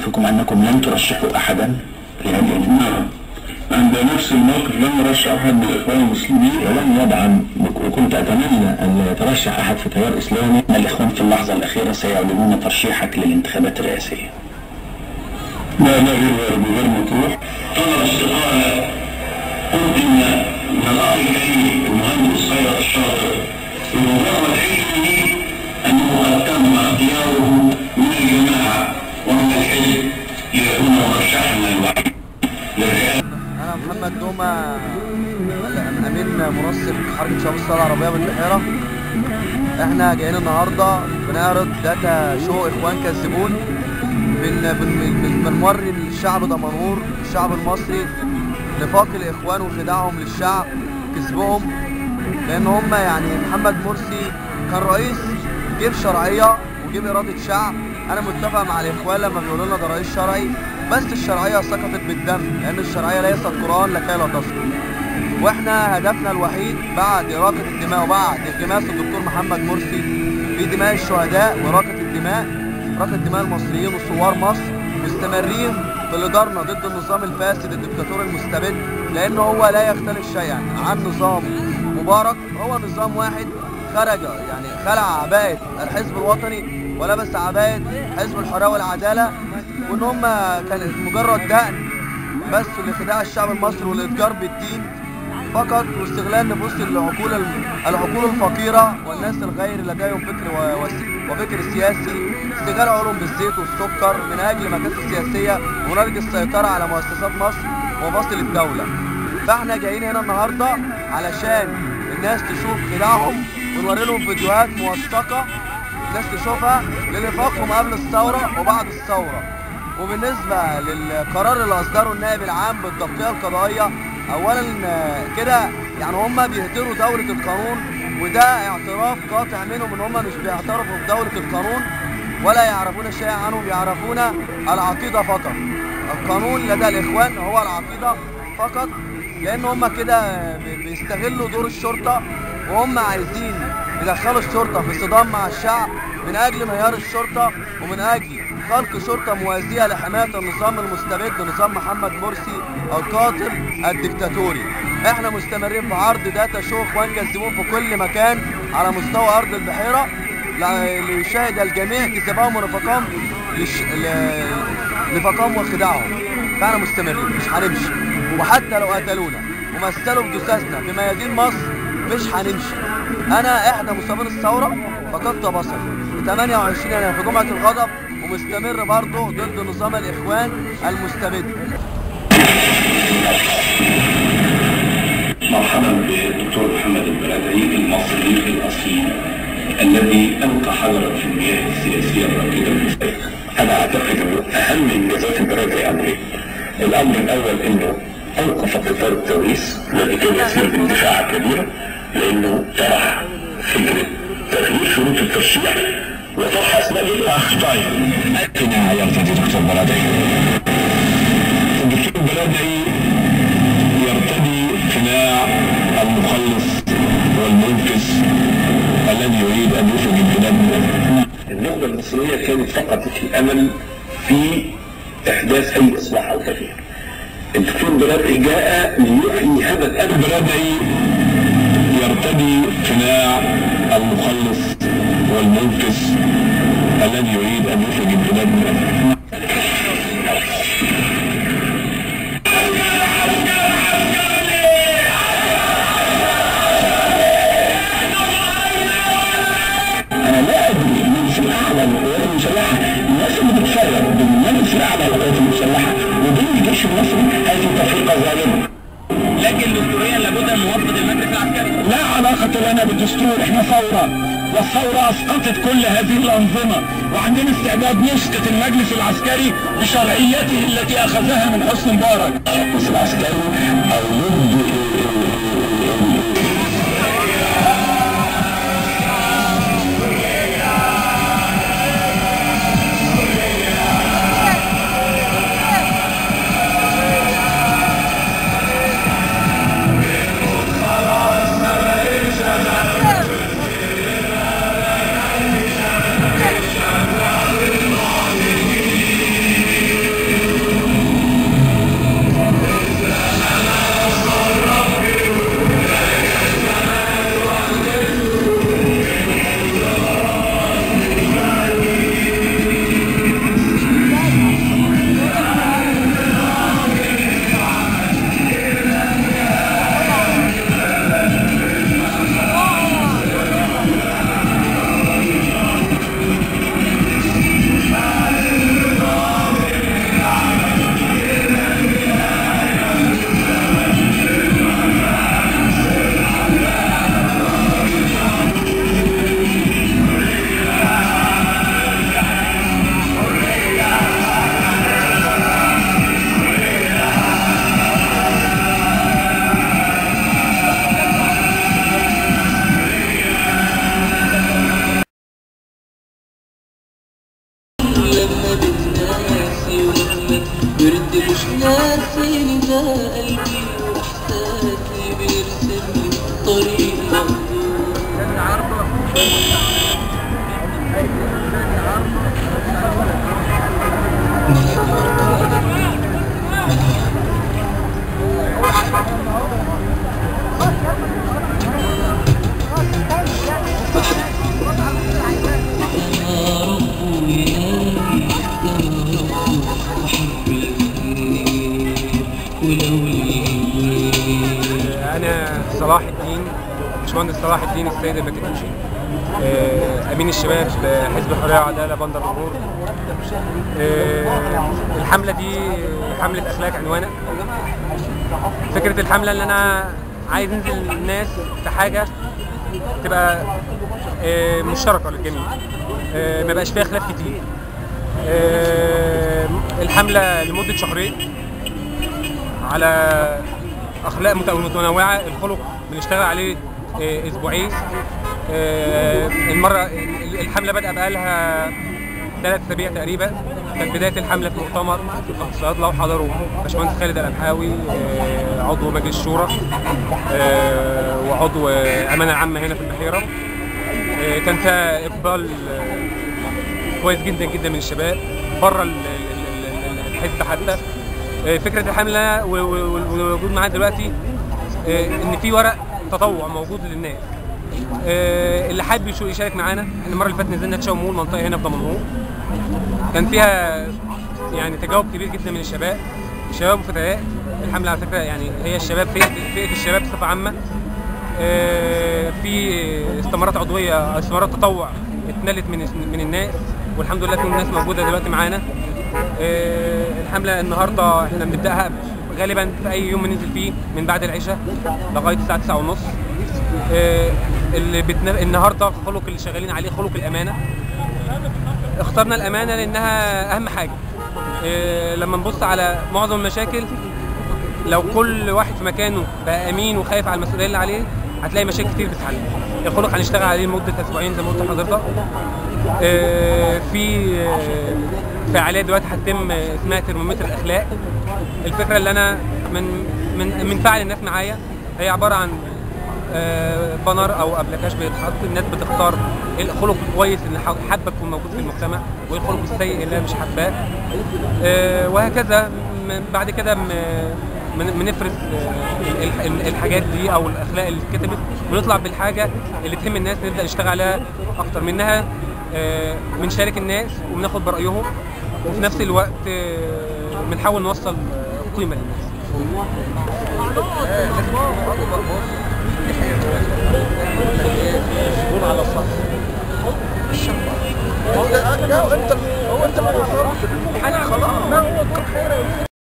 موقفكم أنكم لن ترشحوا أحدا لهذه نعم، عند نفس الموقف لم نرشح أحد من الإخوان المسلمين ولم يدعم، وكنت أتمنى أن يترشح أحد في تيار إسلامي. الإخوان في اللحظة الأخيرة سيعلنون ترشيحك للانتخابات الرئاسية. لا غير مطروح. طلب استقالة قدم من الأخ الكريم المهندس خيرت الشاطر بمجرد علمه أنه قد تم اختياره من الجماعة ومن الحزب ليكون مرشحا الوحيد للرئاسة. أنا محمد دومة، أمين منسق حركة شباب الثورة العربية بالبحيرة. إحنا جايين النهاردة بنعرض داتا شو إخوان كذبون، بنوري للشعب دمنهور، الشعب المصري، نفاق الإخوان وخداعهم للشعب، كذبهم، لأن هم يعني محمد مرسي كان رئيس جيب شرعية وجيب إرادة شعب. أنا متفق مع الإخوان لما بيقولوا لنا ده رئيس شرعي، بس الشرعية سقطت بالدم، لأن الشرعية ليست قرآن لكي لا تسقط. واحنا هدفنا الوحيد بعد إراقة الدماء وبعد انغماس الدكتور محمد مرسي في دماء الشهداء وإراقة الدماء، إراقة دماء المصريين وثوار مصر، مستمرين في اللي دارنا ضد النظام الفاسد الدكتاتوري المستبد، لأن هو لا يختلف شيئا عن نظام مبارك. هو نظام واحد خرج يعني خلع عباءة الحزب الوطني ولبس عباءة حزب الحرية والعدالة، وإن هم كانت مجرد دهن بس لخداع الشعب المصري والإتجار بالدين فقط، واستغلال نفوس العقول الفقيرة والناس الغير لديهم فكر وفكر سياسي، استغلال علوم بالزيت والسكر من أجل مكاسب سياسية ومن أجل السيطرة على مؤسسات مصر وفصل الدولة. فاحنا جايين هنا النهارده علشان الناس تشوف خداعهم ونوري لهم فيديوهات موثقة الناس تشوفها لنفاقهم قبل الثورة وبعد الثورة. وبالنسبة للقرار اللي أصدره النائب العام بالتبقية القضائية، أولا كده يعني هم بيهدروا دولة القانون، وده اعتراف قاطع منهم ان هم مش بيعترفوا بدولة القانون ولا يعرفون شيئا عنه، بيعرفون العقيدة فقط. القانون لدى الإخوان هو العقيدة فقط، لأن هم كده بيستغلوا دور الشرطة، وهم عايزين يدخلوا الشرطة في صدام مع الشعب من أجل انهيار الشرطة ومن أجل خلق شرطة موازية لحماية النظام المستبد، نظام محمد مرسي القاتل الدكتاتوري. احنا مستمرين في عرض داتا شو اخوان كذبون في كل مكان على مستوى أرض البحيرة ليشاهد الجميع كذبهم ونفاقهم نفاقهم وخداعهم. فاحنا مستمرين مش هنمشي، وحتى لو قتلونا ومثلوا بجثثنا في ميادين مصر مش هنمشي. انا احدى مصابين الثوره فقدت بصري في 28 يناير في جمعه الغضب، ومستمر برضه ضد نظام الاخوان المستبد. مرحبا بالدكتور محمد البرادعي المصري الاصيل الذي القى حجرا في المياه السياسيه الراكده المستقبل. أنا أعتقد أنه أهم إنجازات البرادعي أمرين. الأمر الأول أنه أوقف قطار التوريث الذي كان يسير باندفاع كبيرة، لأنه طرح فكرة تغيير شروط الترشيح وطرح أسماء الأخ. طيب أين يرتدي دكتور برادعي؟ الدكتور برادعي يرتدي قناع المخلص والمنقذ الذي يريد أن يخرج البلاد من النخبة المصرية كانت فقط الأمل في إحداث أي إصلاح أو تغيير. الدكتور برادعي جاء ليحيي هذا الأمل. برادعي يرتدي قناع المخلص والمنقذ الذي يريد أن يخرج البلاد من أنا لا أدري المجلس الأعلى للقوات المسلحة، الناس اللي بتفرق بين المجلس الأعلى للقوات المسلحة وبين الجيش المصري هذه تفرقة ظالمة. لكن دستوريا لابد من موافقة المجلس العسكري. لا علاقة لنا بالدستور، احنا ثورة، والثورة أسقطت كل هذه الأنظمة، وعندنا استعداد نسقط المجلس العسكري بشرعيته التي أخذها من حسني مبارك. المجلس العسكري أو ضد أنا صلاح الدين، باشمهندس صلاح الدين السيد البكتوشي، أمين الشباب حزب الحرية والعدالة بندر النور. الحملة دي حملة أخلاق عنوانها. فكرة الحملة إن أنا عايز ننزل الناس في حاجة تبقى مشتركة للجميع، ما بقاش فيها خلاف كتير. الحملة لمدة شهرين على أخلاق متنوعة. الخلق بنشتغل عليه أسبوعين. الحملة بدأ بقالها 3 أسابيع تقريبا. كانت بداية الحملة في مؤتمر في الصيادلة وحضروا باشمهندس خالد الأمحاوي عضو مجلس الشورى وعضو الأمانة العامة هنا في البحيرة. كان فيها إقبال كويس جدا جدا من الشباب بره الحزب حتى. فكرة الحملة والوجود معانا دلوقتي إن في ورق تطوع موجود للناس. اللي حابب يشارك معانا، احنا المرة اللي فاتت نزلنا تشاو مول منطقة هنا في دمنهور، كان فيها يعني تجاوب كبير جدا من الشباب، شباب وفتيات. الحملة على فكرة يعني هي الشباب فئة الشباب بصفة عامة. في استمارات عضوية، استمارات تطوع اتنالت من الناس، والحمد لله في ناس موجودة دلوقتي معانا. الحملة النهاردة احنا بنبدأها غالبا في أي يوم بننزل فيه من بعد العشاء لغاية الساعة 9:30. النهارده الخلق اللي شغالين عليه خلق الأمانة. اخترنا الأمانة لأنها أهم حاجة. لما نبص على معظم المشاكل، لو كل واحد في مكانه بقى أمين وخايف على المسؤولية اللي عليه، هتلاقي مشاكل كتير بتتحل. الخلق هنشتغل عليه لمدة أسبوعين زي ما قلت لحضرتك. في فعاليات دلوقتي هتتم اسمها ترمومتر الأخلاق. الفكرة اللي أنا من فعل الناس معايا هي عبارة عن بانر أو أبلكاش بيتحط، الناس بتختار ايه الخلق الكويس اللي حابة تكون موجود في المجتمع، وايه الخلق السيء اللي مش حباه، وهكذا. بعد كده بنفرز الحاجات دي او الاخلاق اللي اتكتبت، ونطلع بالحاجه اللي تهم الناس نبدا نشتغل عليها اكتر منها. بنشارك الناس وبناخد برايهم، وفي نفس الوقت بنحاول نوصل قيمه للناس. على الصف. هو انت